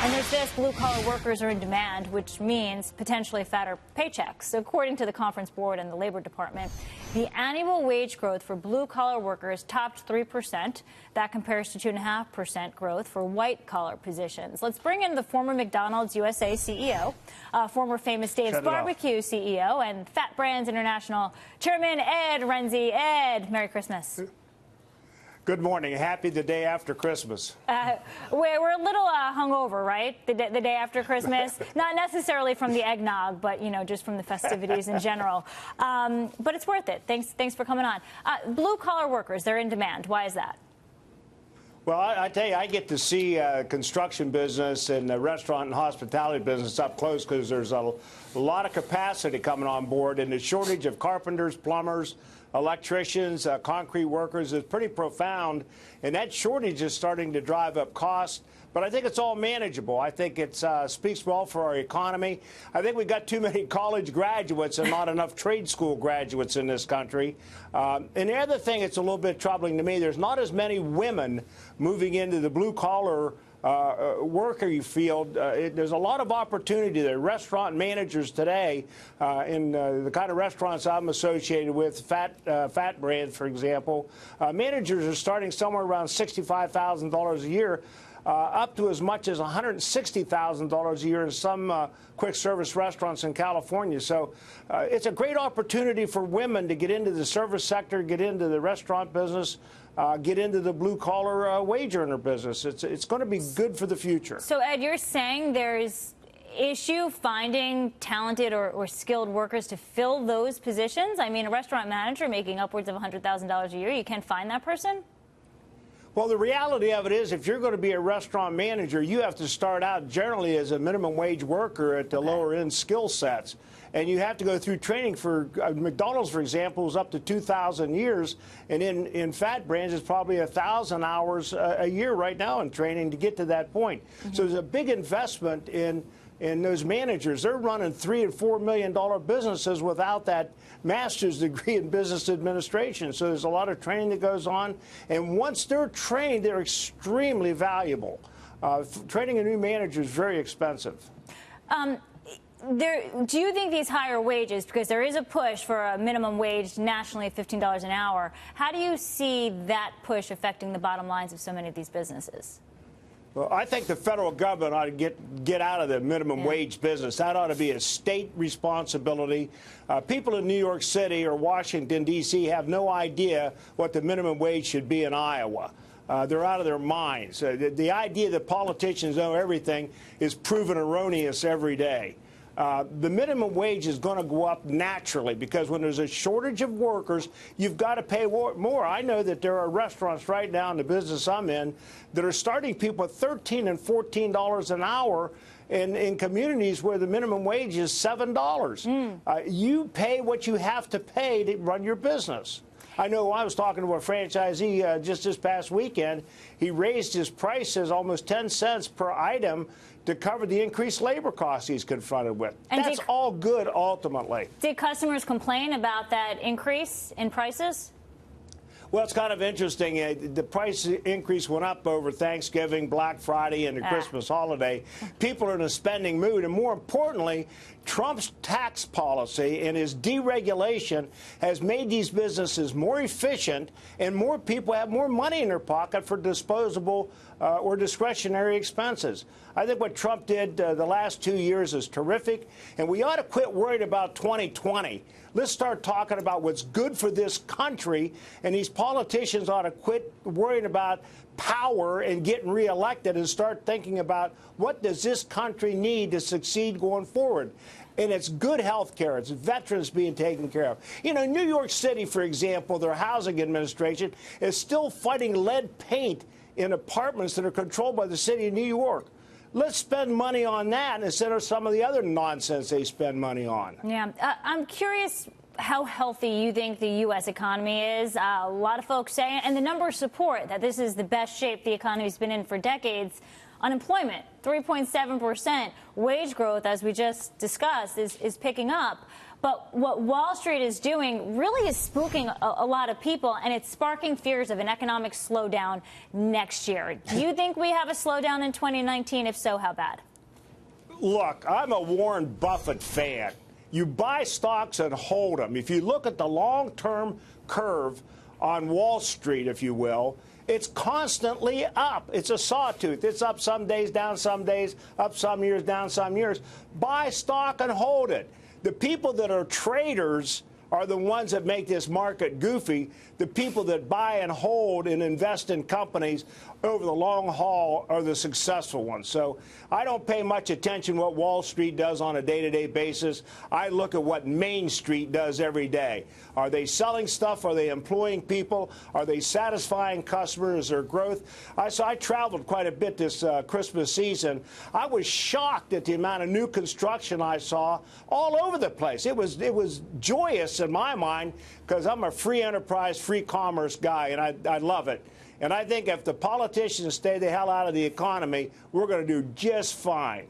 And there's this, blue-collar workers are in demand, which means potentially fatter paychecks. So according to the Conference Board and the Labor Department, the annual wage growth for blue-collar workers topped 3%. That compares to 2.5% growth for white-collar positions. Let's bring in the former McDonald's USA CEO, former Famous Dave's Barbecue CEO, and Fat Brands International Chairman Ed Rensi. Ed, Merry Christmas. Good morning. Happy the day after Christmas. We're a little hungover, right? The day after Christmas. Not necessarily from the eggnog, but, you know, just from the festivities in general. But it's worth it. Thanks for coming on. Blue-collar workers, they're in demand. Why is that? Well, I tell you, I get to see construction business and the restaurant and hospitality business up close because there's a lot of capacity coming on board, and the shortage of carpenters, plumbers, electricians, concrete workers is pretty profound, and that shortage is starting to drive up costs. But I think it's all manageable. I think it speaks well for our economy. I think we've got too many college graduates and not enough trade school graduates in this country. And the other thing that's a little bit troubling to me, there's not as many women moving into the blue-collar worker field. There's a lot of opportunity there. Restaurant managers today, in the kind of restaurants I'm associated with, Fat Brands, for example, managers are starting somewhere around $65,000 a year, up to as much as $160,000 a year in some quick service restaurants in California. So it's a great opportunity for women to get into the service sector, get into the restaurant business, get into the blue-collar wage earner business. It's going to be good for the future. So, Ed, you're saying there's issue finding talented or skilled workers to fill those positions? I mean, a restaurant manager making upwards of $100,000 a year, you can't find that person? Well, the reality of it is, if you're going to be a restaurant manager, you have to start out generally as a minimum wage worker at the lower end skill sets. And you have to go through training for McDonald's, for example, is up to 2,000 years. And in Fat Brands, it's probably 1,000 hours a year right now in training to get to that point. So there's a big investment in those managers. They're running $3 and $4 million businesses without that master's degree in business administration. So there's a lot of training that goes on. And once they're trained, they're extremely valuable. Training a new manager is very expensive. Do you think these higher wages, because there is a push for a minimum wage nationally of $15 an hour, how do you see that push affecting the bottom lines of so many of these businesses? Well, I think the federal government ought to get out of the minimum wage business. That ought to be a state responsibility. People in New York City or Washington, D.C. have no idea what the minimum wage should be in Iowa. They're out of their minds. The idea that politicians know everything is proven erroneous every day. The minimum wage is going to go up naturally because when there's a shortage of workers, you've got to pay more. I know that there are restaurants right now in the business I'm in that are starting people at $13 and $14 an hour in communities where the minimum wage is $7. You pay what you have to pay to run your business. I know I was talking to a franchisee just this past weekend. He raised his prices almost 10 cents per item to cover the increased labor costs he's confronted with. And that's all good, ultimately. Did customers complain about that increase in prices? Well, it's kind of interesting. The price increase went up over Thanksgiving, Black Friday, and the Christmas holiday. People are in a spending mood. And more importantly, Trump's tax policy and his deregulation has made these businesses more efficient, and more people have more money in their pocket for disposable or discretionary expenses. I think what Trump did the last 2 years is terrific, and we ought to quit worrying about 2020. Let's start talking about what's good for this country, and these politicians ought to quit worrying about power and getting reelected and start thinking about what does this country need to succeed going forward. And it's good health care. It's veterans being taken care of. You know, New York City, for example, their housing administration is still fighting lead paint in apartments that are controlled by the city of New York. Let's spend money on that instead of some of the other nonsense they spend money on. Yeah. I'm curious how healthy you think the U.S. economy is. A lot of folks say, and the numbers support that this is the best shape the economy's been in for decades. Unemployment 3.7% wage growth, as we just discussed, is picking up. But what Wall Street is doing really is spooking a lot of people, and it's sparking fears of an economic slowdown next year. Do you think we have a slowdown in 2019? If so, how bad? Look, I'm a Warren Buffett fan. You buy stocks and hold them. If you look at the long-term curve on Wall Street, if you will, it's constantly up. It's a sawtooth. It's up some days, down some days, up some years, down some years. Buy stock and hold it. The people that are traders are the ones that make this market goofy. The people that buy and hold and invest in companies over the long haul are the successful ones. So I don't pay much attention to what Wall Street does on a day-to-day basis. I look at what Main Street does every day. Are they selling stuff? Are they employing people? Are they satisfying customers or growth? So I traveled quite a bit this Christmas season. I was shocked at the amount of new construction I saw all over the place. It was joyous in my mind because I'm a free enterprise, free commerce guy, and I love it. And I think if the politicians stay the hell out of the economy, we're going to do just fine.